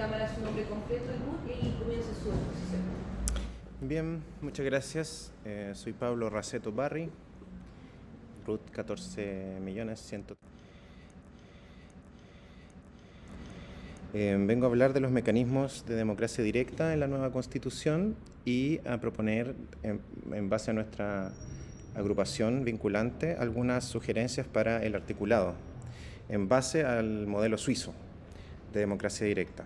cámara su nombre completo y comience su exposición. Bien, muchas gracias. Soy Pablo Raceto Barri, RUT 14.100.000. Vengo a hablar de los mecanismos de democracia directa en la nueva Constitución y a proponer, en base a nuestra agrupación vinculante, algunas sugerencias para el articulado, en base al modelo suizo de democracia directa.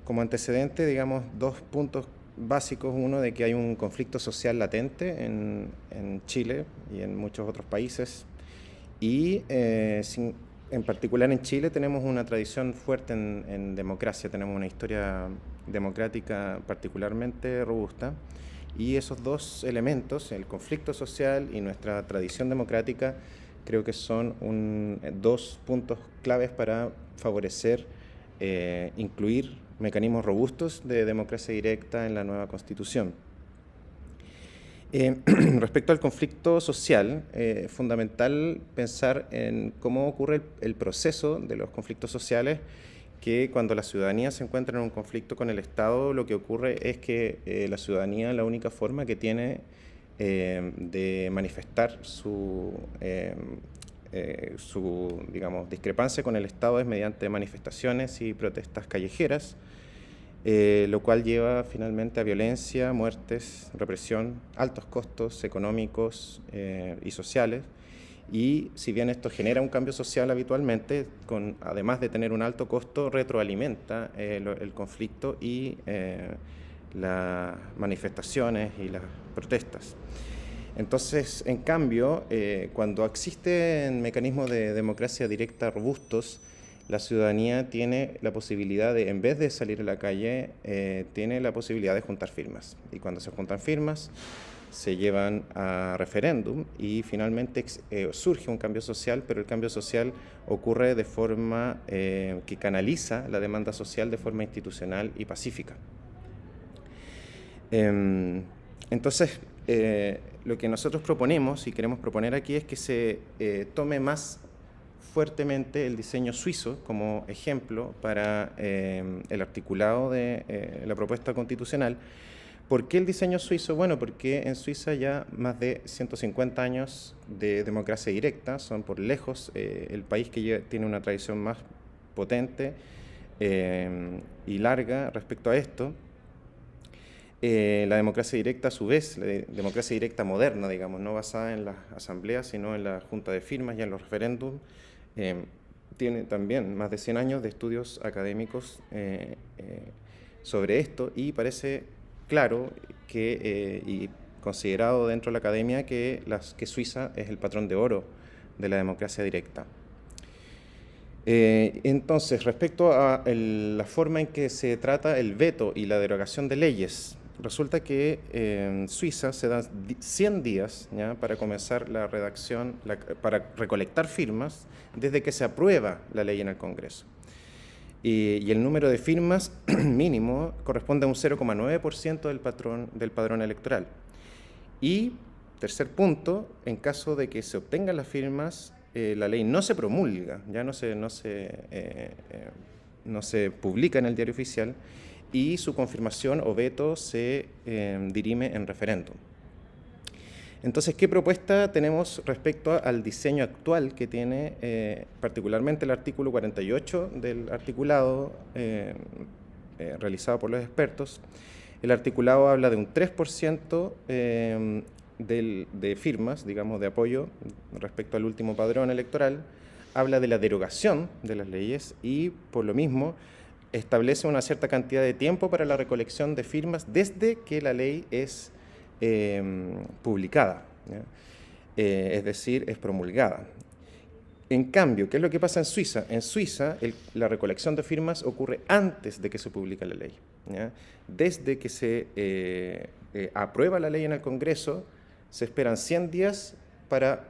Como antecedente, digamos, dos puntos básicos. Uno, de que hay un conflicto social latente en Chile y en muchos otros países. Y en particular en Chile tenemos una tradición fuerte en democracia, tenemos una historia democrática particularmente robusta. Y esos dos elementos, el conflicto social y nuestra tradición democrática, creo que son dos puntos claves para favorecer incluir mecanismos robustos de democracia directa en la nueva Constitución. Respecto al conflicto social, es fundamental pensar en cómo ocurre el proceso de los conflictos sociales, que cuando la ciudadanía se encuentra en un conflicto con el Estado, lo que ocurre es que la ciudadanía, la única forma que tiene de manifestar su digamos, discrepancia con el Estado es mediante manifestaciones y protestas callejeras, lo cual lleva finalmente a violencia, muertes, represión, altos costos económicos y sociales. Y si bien esto genera un cambio social habitualmente, además de tener un alto costo, retroalimenta el conflicto y las manifestaciones y las protestas. Entonces, en cambio, cuando existen mecanismos de democracia directa robustos, la ciudadanía tiene la posibilidad de, en vez de salir a la calle, tiene la posibilidad de juntar firmas. Y cuando se juntan firmas, se llevan a referéndum y finalmente surge un cambio social, pero el cambio social ocurre de forma que canaliza la demanda social de forma institucional y pacífica. Entonces, lo que nosotros proponemos y queremos proponer aquí es que se tome más fuertemente el diseño suizo como ejemplo para el articulado de la propuesta constitucional. ¿Por qué el diseño suizo? Bueno, porque en Suiza ya más de 150 años de democracia directa, son por lejos el país que tiene una tradición más potente y larga respecto a esto. La democracia directa, a su vez, la democracia directa moderna, digamos, no basada en las asambleas, sino en la junta de firmas y en los referéndums, tiene también más de 100 años de estudios académicos sobre esto, y parece claro y considerado dentro de la academia que Suiza es el patrón de oro de la democracia directa. Entonces, respecto a la forma en que se trata el veto y la derogación de leyes, resulta que en Suiza se dan 100 días, ¿ya?, para comenzar la redacción, para recolectar firmas desde que se aprueba la ley en el Congreso. Y el número de firmas mínimo corresponde a un 0,9% del padrón electoral. Y, tercer punto, en caso de que se obtengan las firmas, la ley no se promulga, ya no se publica en el diario oficial, y su confirmación o veto se dirime en referéndum. Entonces, ¿qué propuesta tenemos respecto al diseño actual que tiene particularmente el artículo 48 del articulado realizado por los expertos? El articulado habla de un 3% de firmas, digamos, de apoyo respecto al último padrón electoral, habla de la derogación de las leyes y, por lo mismo, establece una cierta cantidad de tiempo para la recolección de firmas desde que la ley es publicada, ¿ya? Es decir, es promulgada. En cambio, ¿qué es lo que pasa en Suiza? En Suiza, la recolección de firmas ocurre antes de que se publique la ley, ¿ya? Desde que se aprueba la ley en el Congreso, se esperan 100 días para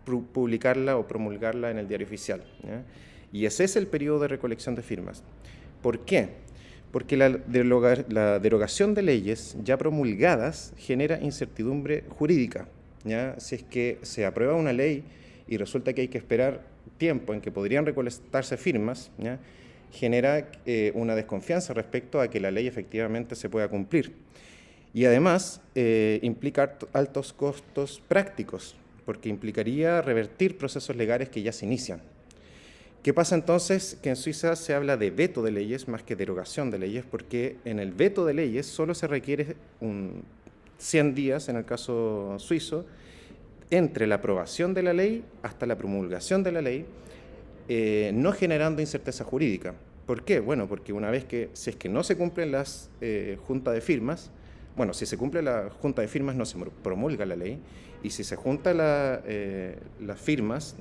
publicarla o promulgarla en el diario oficial, ¿ya? Y ese es el periodo de recolección de firmas. ¿Por qué? Porque la derogación de leyes ya promulgadas genera incertidumbre jurídica, ¿ya? Si es que se aprueba una ley y resulta que hay que esperar tiempo en que podrían recolectarse firmas, ¿ya?, genera una desconfianza respecto a que la ley efectivamente se pueda cumplir. Y además implica altos costos prácticos, porque implicaría revertir procesos legales que ya se inician. ¿Qué pasa entonces? Que en Suiza se habla de veto de leyes más que derogación de leyes, porque en el veto de leyes solo se requiere 100 días, en el caso suizo, entre la aprobación de la ley hasta la promulgación de la ley, no generando incerteza jurídica. ¿Por qué? Bueno, porque una vez que, si es que no se cumplen las juntas de firmas, bueno, si se cumple la junta de firmas no se promulga la ley, y si se juntan las firmas,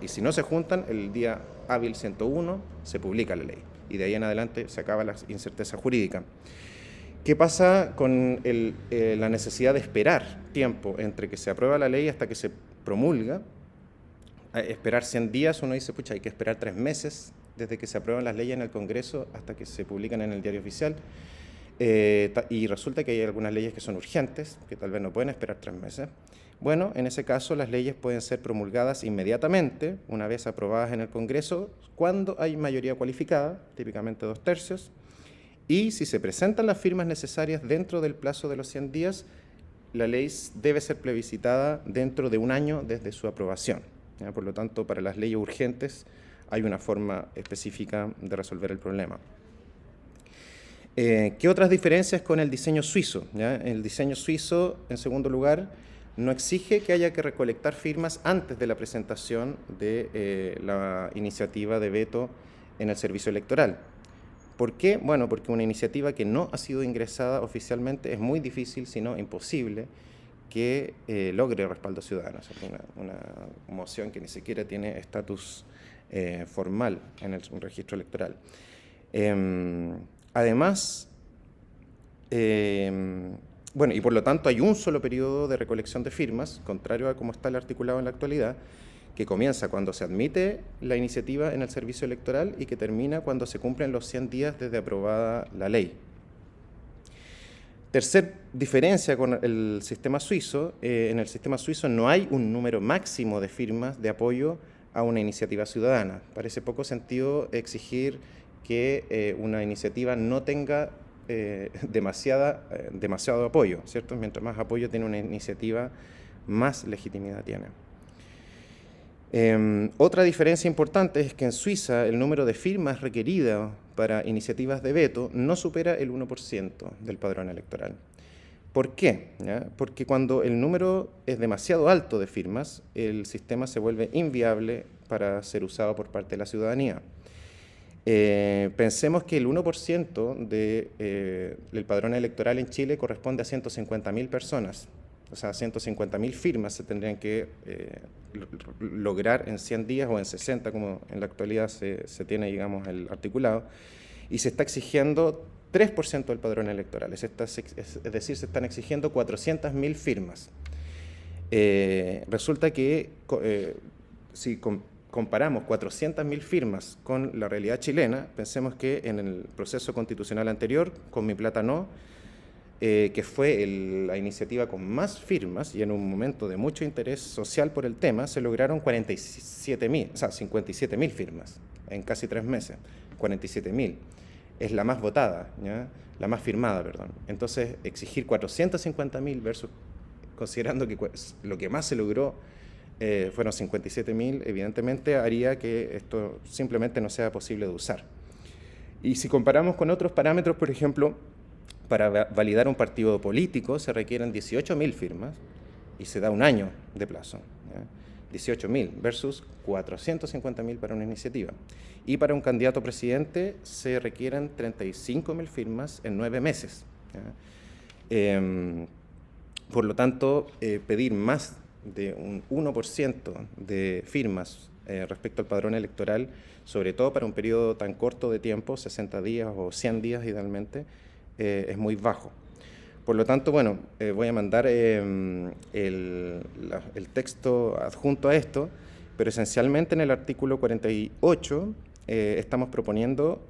y si no se juntan, el día hábil 101 se publica la ley, y de ahí en adelante se acaba la incerteza jurídica. ¿Qué pasa con la necesidad de esperar tiempo entre que se aprueba la ley hasta que se promulga? Esperar 100 días, uno dice, pucha, hay que esperar 3 meses desde que se aprueban las leyes en el Congreso hasta que se publican en el Diario Oficial. Y resulta que hay algunas leyes que son urgentes, que tal vez no pueden esperar 3 meses. Bueno, en ese caso las leyes pueden ser promulgadas inmediatamente, una vez aprobadas en el Congreso, cuando hay mayoría cualificada, típicamente 2/3, y si se presentan las firmas necesarias dentro del plazo de los 100 días, la ley debe ser plebiscitada dentro de 1 año desde su aprobación. ¿Ya? Por lo tanto, para las leyes urgentes hay una forma específica de resolver el problema. ¿Qué otras diferencias con el diseño suizo? ¿Ya? El diseño suizo, en segundo lugar, no exige que haya que recolectar firmas antes de la presentación de la iniciativa de veto en el servicio electoral. ¿Por qué? Bueno, porque una iniciativa que no ha sido ingresada oficialmente es muy difícil, si no imposible, que logre respaldo ciudadano. O sea, una moción que ni siquiera tiene estatus formal en un registro electoral. Además, bueno, y por lo tanto hay un solo periodo de recolección de firmas, contrario a cómo está el articulado en la actualidad, que comienza cuando se admite la iniciativa en el servicio electoral y que termina cuando se cumplen los 100 días desde aprobada la ley. Tercer diferencia con el sistema suizo, en el sistema suizo no hay un número máximo de firmas de apoyo a una iniciativa ciudadana. Parece poco sentido exigir que una iniciativa no tenga demasiado apoyo, ¿cierto? Mientras más apoyo tiene una iniciativa, más legitimidad tiene. Otra diferencia importante es que en Suiza el número de firmas requeridas para iniciativas de veto no supera el 1% del padrón electoral. ¿Por qué? ¿Ya? Porque cuando el número es demasiado alto de firmas, el sistema se vuelve inviable para ser usado por parte de la ciudadanía. Pensemos que el 1% del padrón electoral en Chile corresponde a 150.000 personas. O sea, 150.000 firmas se tendrían que lograr en 100 días o en 60, como en la actualidad se tiene, digamos, el articulado, y se está exigiendo 3% del padrón electoral, es decir, se están exigiendo 400.000 firmas. Resulta que si comparamos 400.000 firmas con la realidad chilena, pensemos que en el proceso constitucional anterior, con Mi Plata No, que fue la iniciativa con más firmas y en un momento de mucho interés social por el tema, se lograron 47.000, o sea, 57.000 firmas en casi 3 meses. 47.000 es la más votada, ¿ya? La más firmada, perdón. Entonces, exigir 450.000 versus, considerando que lo que más se logró fueron 57.000, evidentemente haría que esto simplemente no sea posible de usar. Y si comparamos con otros parámetros, por ejemplo, para validar un partido político se requieren 18.000 firmas y se da 1 año de plazo. ¿Ya? 18.000 versus 450.000 para una iniciativa. Y para un candidato a presidente se requieren 35.000 firmas en 9 meses. ¿Ya? Por lo tanto, pedir más de un 1% de firmas respecto al padrón electoral, sobre todo para un periodo tan corto de tiempo, 60 días o 100 días idealmente, es muy bajo. Por lo tanto, bueno, voy a mandar el texto adjunto a esto, pero esencialmente en el artículo 48 estamos proponiendo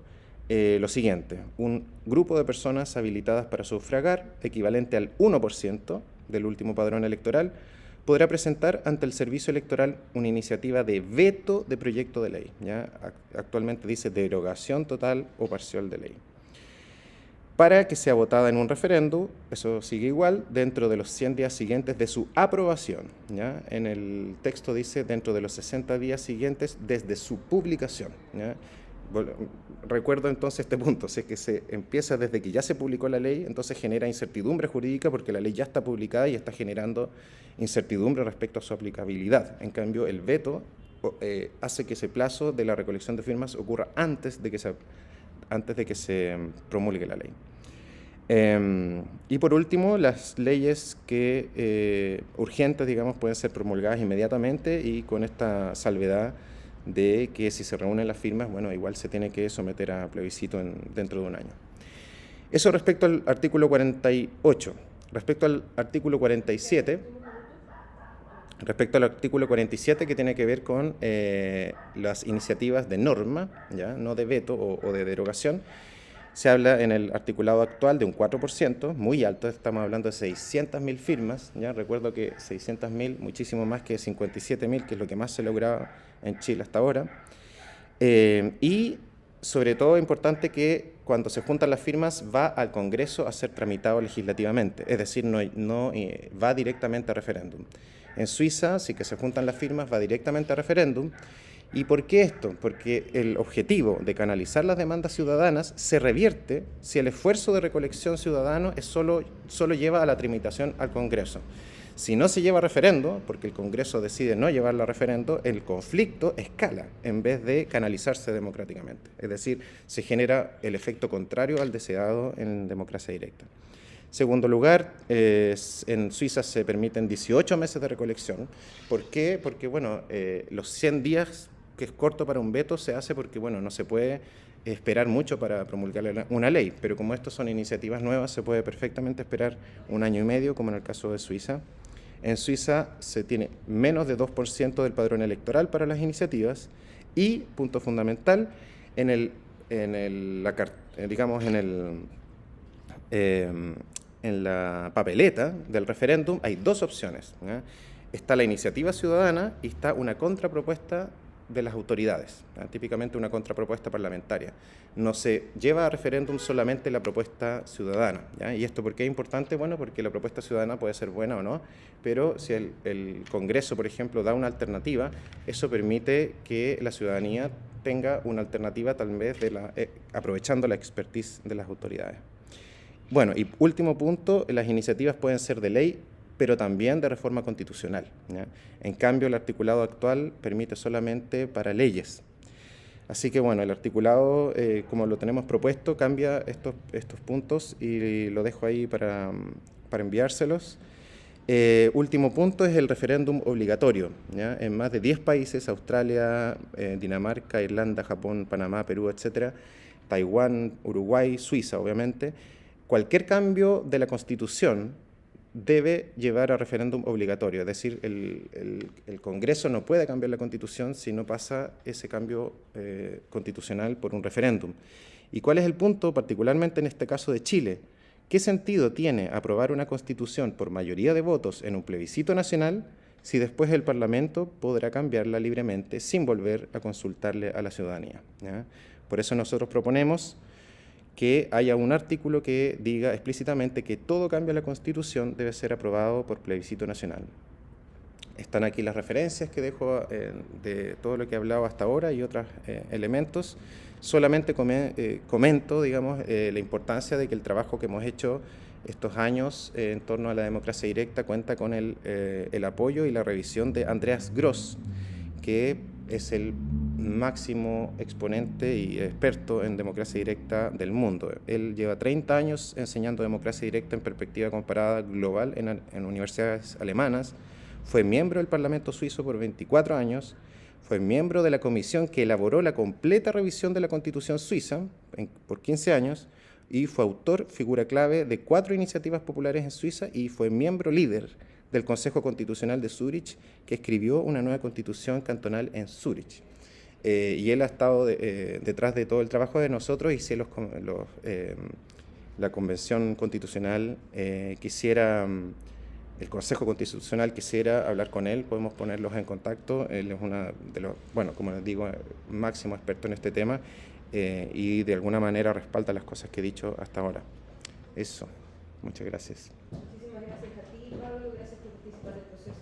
lo siguiente: un grupo de personas habilitadas para sufragar, equivalente al 1% del último padrón electoral, podrá presentar ante el Servicio Electoral una iniciativa de veto de proyecto de ley. ¿Ya? Actualmente dice derogación total o parcial de ley. Para que sea votada en un referendo, eso sigue igual, dentro de los 100 días siguientes de su aprobación. ¿Ya? En el texto dice dentro de los 60 días siguientes desde su publicación. ¿Ya? Recuerdo entonces este punto, si es que se empieza desde que ya se publicó la ley, entonces genera incertidumbre jurídica porque la ley ya está publicada y está generando incertidumbre respecto a su aplicabilidad. En cambio, el veto hace que ese plazo de la recolección de firmas ocurra antes de que se promulgue la ley. Y por último, las leyes que urgentes, digamos, pueden ser promulgadas inmediatamente y con esta salvedad de que si se reúnen las firmas, bueno, igual se tiene que someter a plebiscito dentro de un año. Eso respecto al artículo 48. Respecto al artículo 47, que tiene que ver con las iniciativas de norma, ¿ya? No de veto o de derogación, se habla en el articulado actual de un 4%, muy alto, estamos hablando de 600.000 firmas, ¿ya? Recuerdo que 600.000, muchísimo más que 57.000, que es lo que más se lograba en Chile hasta ahora. Y sobre todo importante que cuando se juntan las firmas va al Congreso a ser tramitado legislativamente, es decir, no va directamente a referéndum. En Suiza, sí que se juntan las firmas, va directamente a referéndum. ¿Y por qué esto? Porque el objetivo de canalizar las demandas ciudadanas se revierte si el esfuerzo de recolección ciudadano solo lleva a la tramitación al Congreso. Si no se lleva a referendo, porque el Congreso decide no llevarlo a referendo, el conflicto escala en vez de canalizarse democráticamente. Es decir, se genera el efecto contrario al deseado en democracia directa. Segundo lugar, en Suiza se permiten 18 meses de recolección. ¿Por qué? Porque, bueno, los 100 días, que es corto para un veto, se hace porque, bueno, no se puede esperar mucho para promulgar una ley, pero como estas son iniciativas nuevas, se puede perfectamente esperar 1 año y medio, como en el caso de Suiza. En Suiza se tiene menos de 2% del padrón electoral para las iniciativas y, punto fundamental, en la papeleta del referéndum hay dos opciones, ¿ya? Está la iniciativa ciudadana y está una contrapropuesta de las autoridades, ¿ya? Típicamente una contrapropuesta parlamentaria. No se lleva a referéndum solamente la propuesta ciudadana, ¿ya? ¿Y esto por qué es importante? Bueno, porque la propuesta ciudadana puede ser buena o no, pero si el Congreso, por ejemplo, da una alternativa, eso permite que la ciudadanía tenga una alternativa tal vez aprovechando la expertise de las autoridades. Bueno, y último punto, las iniciativas pueden ser de ley, pero también de reforma constitucional, ¿ya? En cambio, el articulado actual permite solamente para leyes. Así que, bueno, el articulado, como lo tenemos propuesto, cambia estos puntos y lo dejo ahí para enviárselos. Último punto es el referéndum obligatorio, ¿ya? En más de 10 países, Australia, Dinamarca, Irlanda, Japón, Panamá, Perú, etcétera, Taiwán, Uruguay, Suiza, obviamente, cualquier cambio de la Constitución debe llevar a referéndum obligatorio, es decir, el Congreso no puede cambiar la Constitución si no pasa ese cambio constitucional por un referéndum. ¿Y cuál es el punto, particularmente en este caso de Chile? ¿Qué sentido tiene aprobar una Constitución por mayoría de votos en un plebiscito nacional si después el Parlamento podrá cambiarla libremente sin volver a consultarle a la ciudadanía, ¿ya? Por eso nosotros proponemos que haya un artículo que diga explícitamente que todo cambio a la Constitución debe ser aprobado por plebiscito nacional. Están aquí las referencias que dejo de todo lo que he hablado hasta ahora y otros elementos. Solamente comento, digamos, la importancia de que el trabajo que hemos hecho estos años en torno a la democracia directa cuenta con el apoyo y la revisión de Andreas Gross, que es el máximo exponente y experto en democracia directa del mundo. Él lleva 30 años enseñando democracia directa en perspectiva comparada global en universidades alemanas, fue miembro del Parlamento suizo por 24 años, fue miembro de la comisión que elaboró la completa revisión de la Constitución suiza por 15 años y fue autor, figura clave de 4 iniciativas populares en Suiza y fue miembro líder del Consejo Constitucional de Zúrich, que escribió una nueva constitución cantonal en Zúrich. Y él ha estado detrás de todo el trabajo de nosotros y si la Convención Constitucional quisiera el Consejo Constitucional quisiera hablar con él, podemos ponerlos en contacto. Él es uno de los, bueno, como les digo, máximo experto en este tema y de alguna manera respalda las cosas que he dicho hasta ahora. Eso. Muchas gracias. Muchísimas gracias a ti, Pablo. Gracias por participar del proceso.